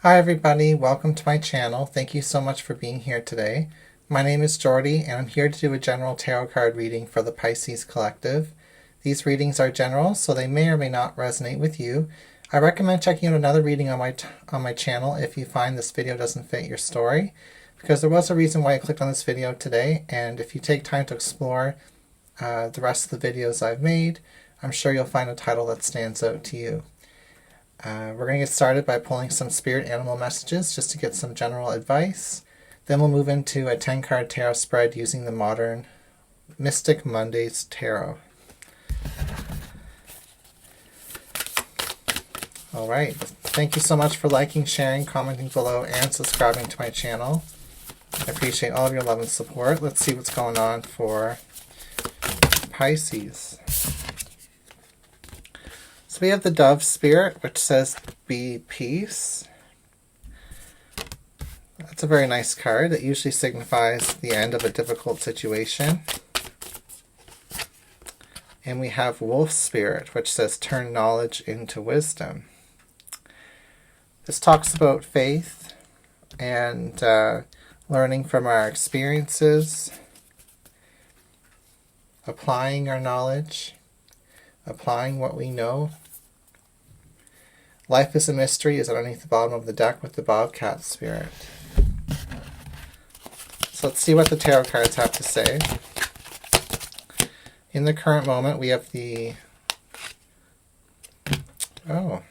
Hi everybody, welcome to my channel. Thank you so much for being here today. My name is Jordy and I'm here to do a general tarot card reading for the Pisces Collective. These readings are general, so they may or may not resonate with you. I recommend checking out another reading on my channel if you find this video doesn't fit your story, because there was a reason why I clicked on this video today, and if you take time to explore the rest of the videos I've made, I'm sure you'll find a title that stands out to you. We're going to get started by pulling some spirit animal messages just to get some general advice. Then we'll move into a 10-card tarot spread using the modern Mystic Mondays Tarot. Alright, thank you so much for liking, sharing, commenting below, and subscribing to my channel. I appreciate all of your love and support. Let's see what's going on for Pisces. So we have the Dove Spirit, which says, be peace. That's a very nice card. It usually signifies the end of a difficult situation. And we have Wolf Spirit, which says, turn knowledge into wisdom. This talks about faith and learning from our experiences, applying our knowledge, applying what we know. Life is a Mystery is underneath the bottom of the deck with the Bobcat Spirit. So let's see what the tarot cards have to say. In the current moment, we have the... Oh.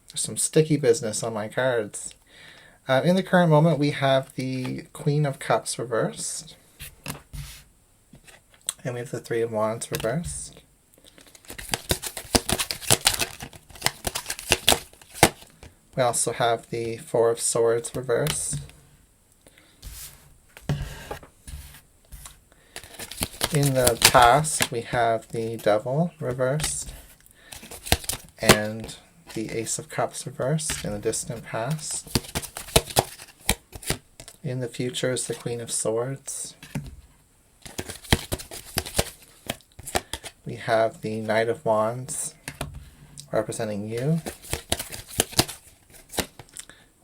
There's some sticky business on my cards. In the current moment, we have the Queen of Cups reversed. And we have the Three of Wands reversed. We also have the Four of Swords reversed. In the past, we have the Devil reversed. And the Ace of Cups reversed in the distant past. In the future is the Queen of Swords. We have the Knight of Wands representing you.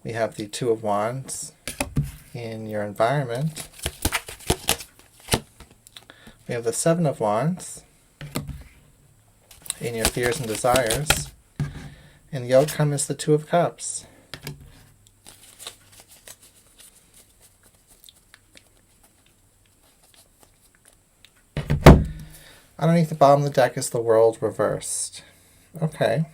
We have the Two of Wands in your environment. We have the Seven of Wands in your fears and desires. And the outcome is the Two of Cups. Underneath the bottom of the deck is the World reversed. Okay.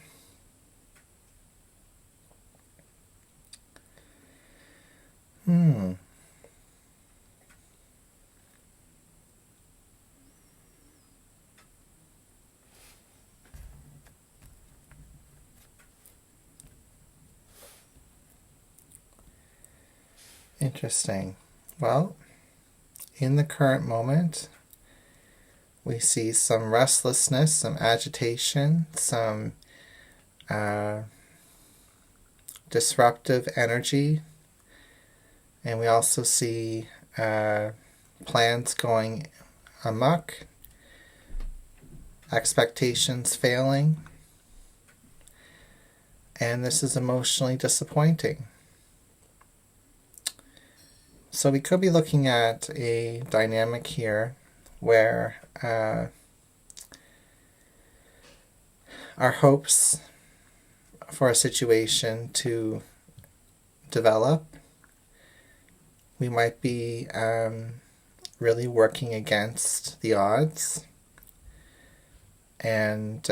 Interesting. Well, in the current moment, we see some restlessness, some agitation, some disruptive energy, and we also see plans going amok, expectations failing, and this is emotionally disappointing. So we could be looking at a dynamic here where our hopes for a situation to develop, we might be really working against the odds, and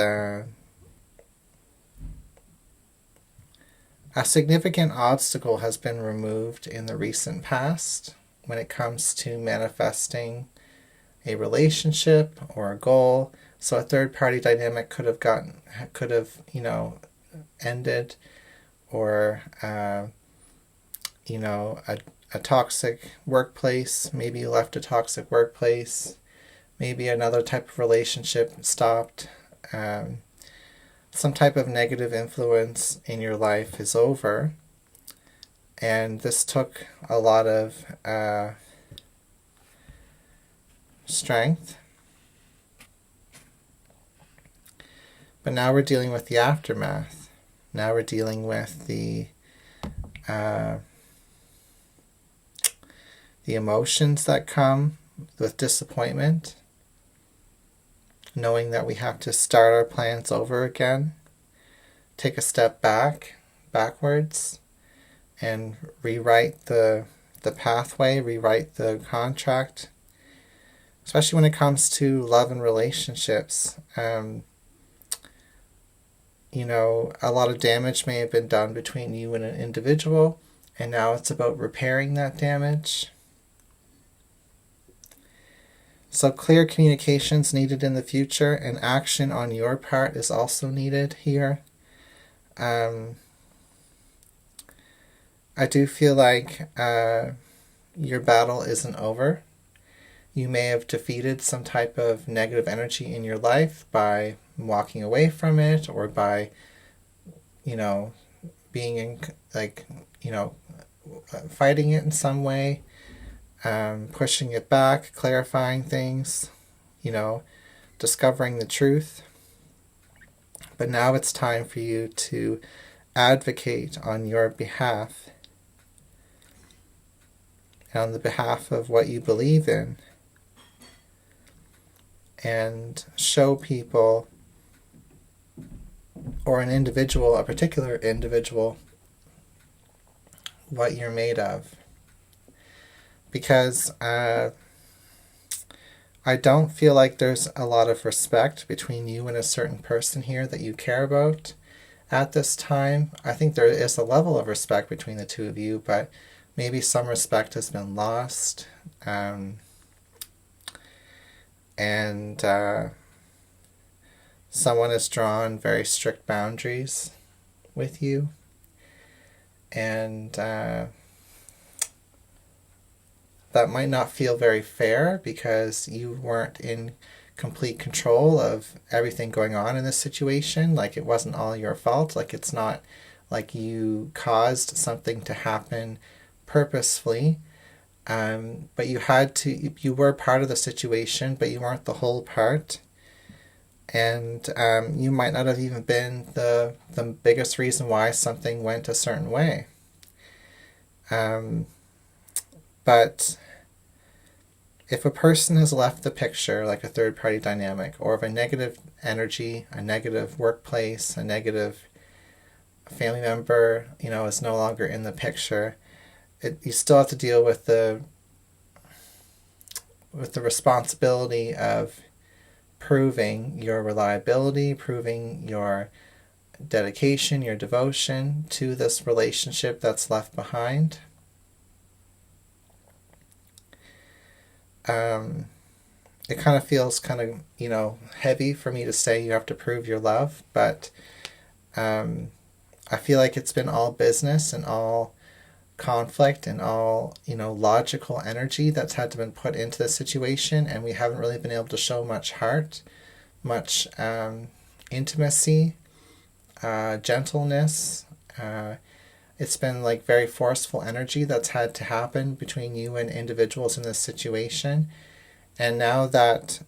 a significant obstacle has been removed in the recent past when it comes to manifesting a relationship or a goal. So a third-party dynamic could have ended, or a toxic workplace. Maybe you left a toxic workplace. Maybe another type of relationship stopped. Some type of negative influence in your life is over, and this took a lot of strength. But now we're dealing with the aftermath. Now we're dealing with the emotions that come with disappointment, knowing that we have to start our plans over again, take a step backwards, and rewrite the pathway, rewrite the contract, especially when it comes to love and relationships. A lot of damage may have been done between you and an individual, and now it's about repairing that damage. So clear communications needed in the future, and action on your part is also needed here. I do feel like your battle isn't over. You may have defeated some type of negative energy in your life by walking away from it, or by, being in, fighting it in some way, pushing it back, clarifying things, discovering the truth. But now it's time for you to advocate on your behalf, on the behalf of what you believe in, and show people, or an individual, a particular individual, what you're made of. Because I don't feel like there's a lot of respect between you and a certain person here that you care about at this time. I think there is a level of respect between the two of you, but maybe some respect has been lost. Someone has drawn very strict boundaries with you, and that might not feel very fair because you weren't in complete control of everything going on in this situation. Like, it wasn't all your fault. Like, it's not like you caused something to happen purposefully. But you were part of the situation, but you weren't the whole part. And you might not have even been the biggest reason why something went a certain way. But if a person has left the picture, like a third-party dynamic, or if a negative energy, a negative workplace, a negative family member, is no longer in the picture, you still have to deal with the responsibility of proving your reliability, proving your dedication, your devotion to this relationship that's left behind. It kind of feels heavy for me to say you have to prove your love, but I feel like it's been all business and all conflict and all, logical energy that's had to been put into the situation, and we haven't really been able to show much heart, much intimacy, gentleness. It's been like very forceful energy that's had to happen between you and individuals in this situation. And now that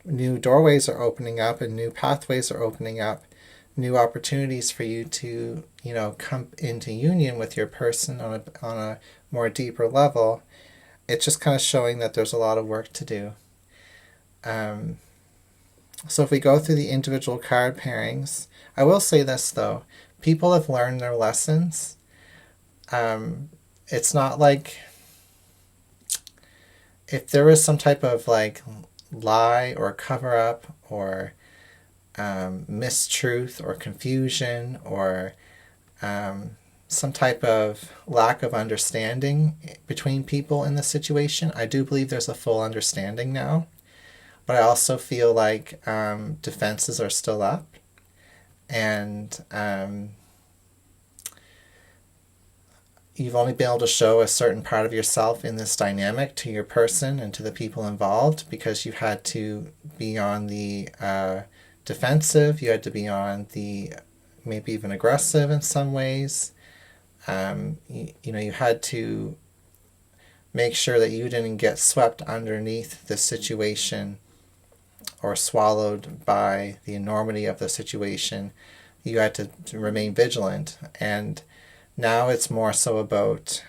new doorways are opening up and new pathways are opening up, new opportunities for you to, come into union with your person on a more deeper level, it's just kind of showing that there's a lot of work to do. So if we go through the individual card pairings, I will say this though, people have learned their lessons. It's not like if there is some type of lie or cover up or mistruth or confusion or some type of lack of understanding between people in the situation, I do believe there's a full understanding now. But I also feel like defenses are still up, and you've only been able to show a certain part of yourself in this dynamic to your person and to the people involved because you had to be on the defensive, you had to be on the maybe even aggressive in some ways. You had to make sure that you didn't get swept underneath the situation or swallowed by the enormity of the situation you had to remain vigilant. And now it's more so about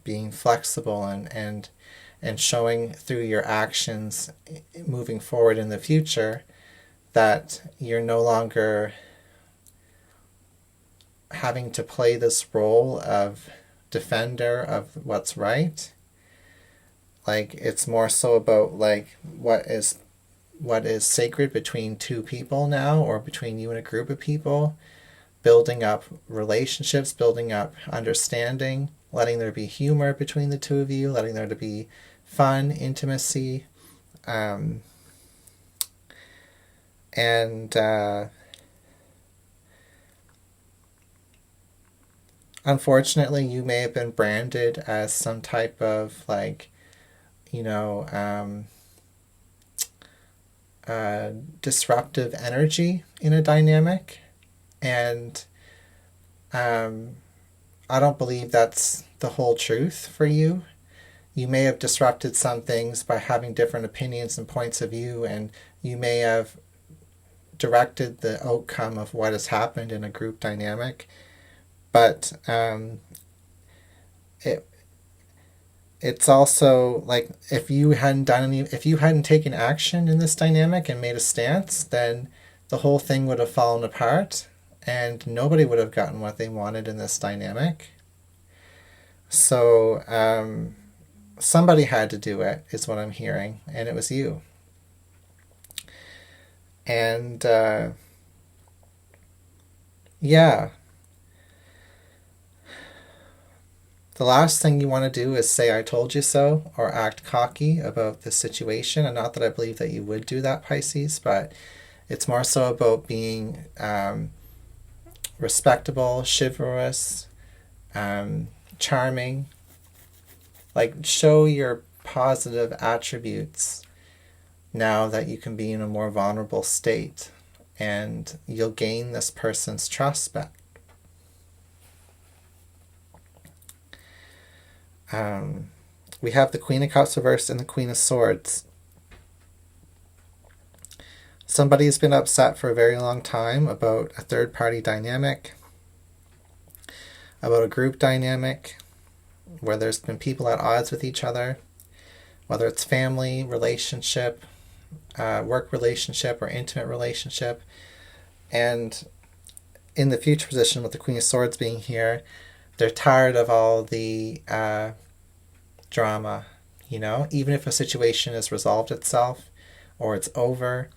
being flexible and showing through your actions moving forward in the future that you're no longer having to play this role of defender of what's right. Like, it's more so about like what is sacred between two people now, or between you and a group of people, building up relationships, building up understanding, letting there be humor between the two of you, letting there to be fun, intimacy, and unfortunately, you may have been branded as some type of like, disruptive energy in a dynamic. And I don't believe that's the whole truth for you. You may have disrupted some things by having different opinions and points of view, and you may have directed the outcome of what has happened in a group dynamic. But it's also like, if you hadn't taken action in this dynamic and made a stance, then the whole thing would have fallen apart and nobody would have gotten what they wanted in this dynamic. So somebody had to do it, is what I'm hearing, and it was you. And yeah. The last thing you want to do is say, I told you so, or act cocky about the situation. And not that I believe that you would do that, Pisces, but it's more so about being respectable, chivalrous, charming. Like, show your positive attributes now that you can be in a more vulnerable state, and you'll gain this person's trust back. We have the Queen of Cups reversed and the Queen of Swords. Somebody's been upset for a very long time about a third-party dynamic, about a group dynamic where there's been people at odds with each other, whether it's family, relationship, work relationship, or intimate relationship. And in the future position, with the Queen of Swords being here, they're tired of all the drama, even if a situation has resolved itself, or it's over,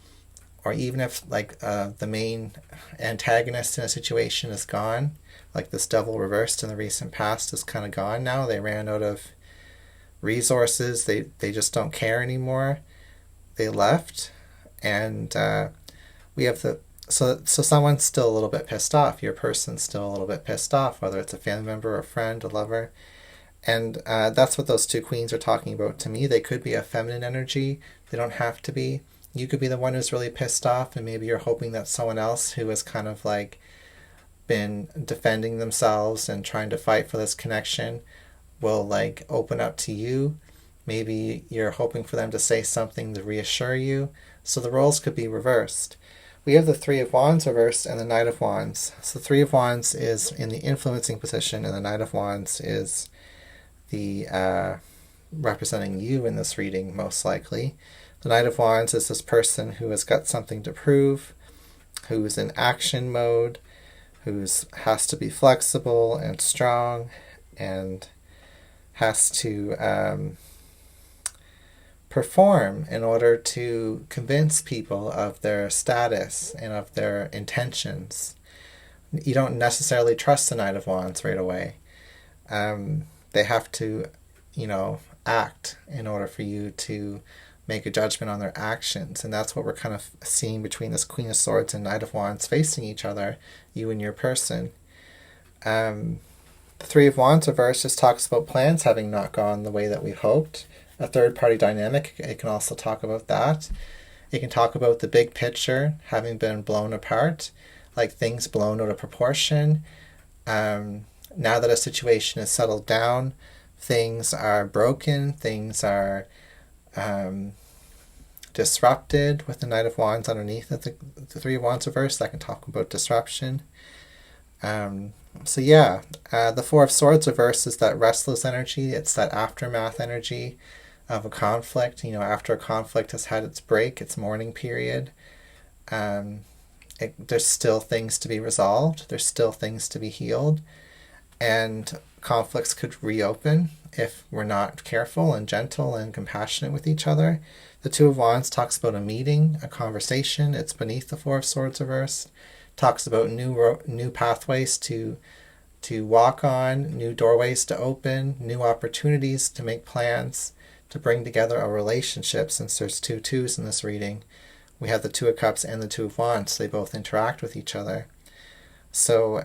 or even if like the main antagonist in a situation is gone, like this Devil reversed in the recent past is kind of gone now. They ran out of resources. They just don't care anymore. They left. And we have so someone's still a little bit pissed off. Your person's still a little bit pissed off, whether it's a family member, a friend, a lover. And that's what those two queens are talking about to me. They could be a feminine energy. They don't have to be. You could be the one who's really pissed off, and maybe you're hoping that someone else who has kind of like been defending themselves and trying to fight for this connection will like open up to you. Maybe you're hoping for them to say something to reassure you. So the roles could be reversed. We have the Three of Wands reversed and the Knight of Wands. So the Three of Wands is in the influencing position, and the Knight of Wands is the representing you in this reading, most likely. The Knight of Wands is this person who has got something to prove, who's in action mode, who has to be flexible and strong, and has to perform in order to convince people of their status and of their intentions. You don't necessarily trust the Knight of Wands right away. They have to, act in order for you to make a judgment on their actions. And that's what we're kind of seeing between this Queen of Swords and Knight of Wands facing each other, you and your person. The Three of Wands reversed just talks about plans having not gone the way that we hoped. A third-party dynamic, it can also talk about that. It can talk about the big picture having been blown apart, like things blown out of proportion. Now that a situation is settled down, things are broken, things are disrupted with the Knight of Wands underneath the Three of Wands reversed. That can talk about disruption. So yeah, the Four of Swords reversed is that restless energy. It's that aftermath energy of a conflict. After a conflict has had its break, its mourning period, there's still things to be resolved. There's still things to be healed. And conflicts could reopen if we're not careful and gentle and compassionate with each other. The Two of Wands talks about a meeting, a conversation. It's beneath the Four of Swords reversed. Talks about new pathways to walk on, new doorways to open, new opportunities to make plans, to bring together a relationship. Since there's two twos in this reading, we have the Two of Cups and the Two of Wands. They both interact with each other. So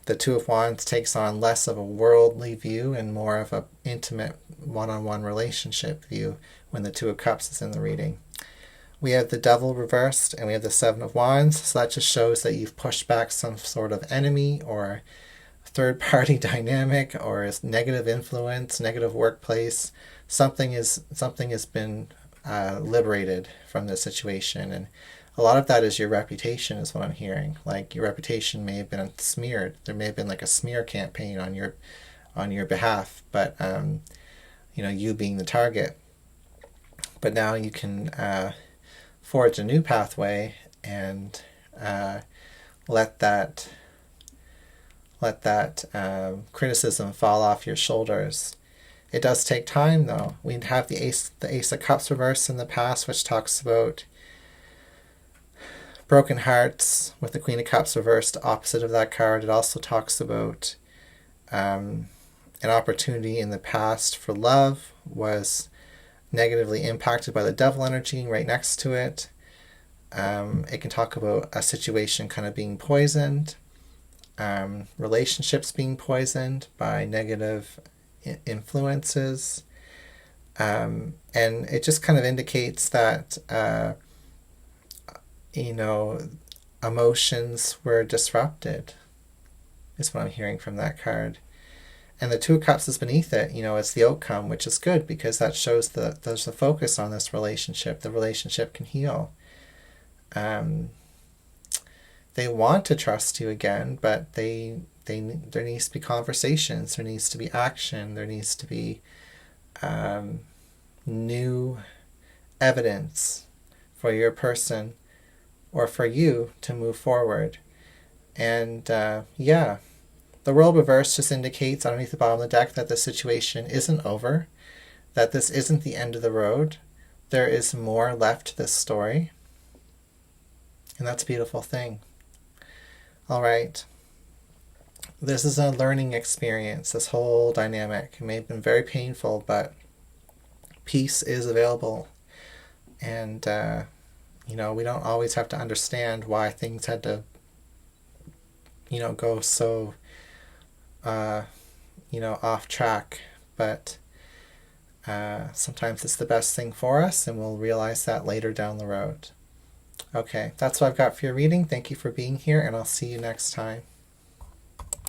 the Two of Wands takes on less of a worldly view and more of an intimate one-on-one relationship view when the Two of Cups is in the reading. We have the Devil reversed and we have the Seven of Wands. So that just shows that you've pushed back some sort of enemy or third-party dynamic or negative influence, negative workplace. Something has been liberated from the situation, and a lot of that is your reputation, is what I'm hearing. Like, your reputation may have been smeared. There may have been like a smear campaign on your behalf, but you being the target. But now you can forge a new pathway and let that criticism fall off your shoulders. It does take time, though. We have the Ace of Cups reversed in the past, which talks about broken hearts, with the Queen of Cups reversed opposite of that card. It also talks about an opportunity in the past for love was negatively impacted by the Devil energy right next to it. It can talk about a situation kind of being poisoned, relationships being poisoned by negative influences, and it just kind of indicates that emotions were disrupted, is what I'm hearing from that card. And the Two of Cups is beneath it. It's the outcome, which is good because that shows that there's a focus on this relationship. The relationship can heal. They want to trust you again, but there needs to be conversations. There needs to be action. There needs to be new evidence for your person or for you to move forward. And the World reverse just indicates underneath the bottom of the deck that the situation isn't over, that this isn't the end of the road. There is more left to this story. And that's a beautiful thing. All right. This is a learning experience, this whole dynamic. It may have been very painful, but peace is available. And, we don't always have to understand why things had to, go so, off track. But sometimes it's the best thing for us, and we'll realize that later down the road. Okay, that's what I've got for your reading. Thank you for being here, and I'll see you next time.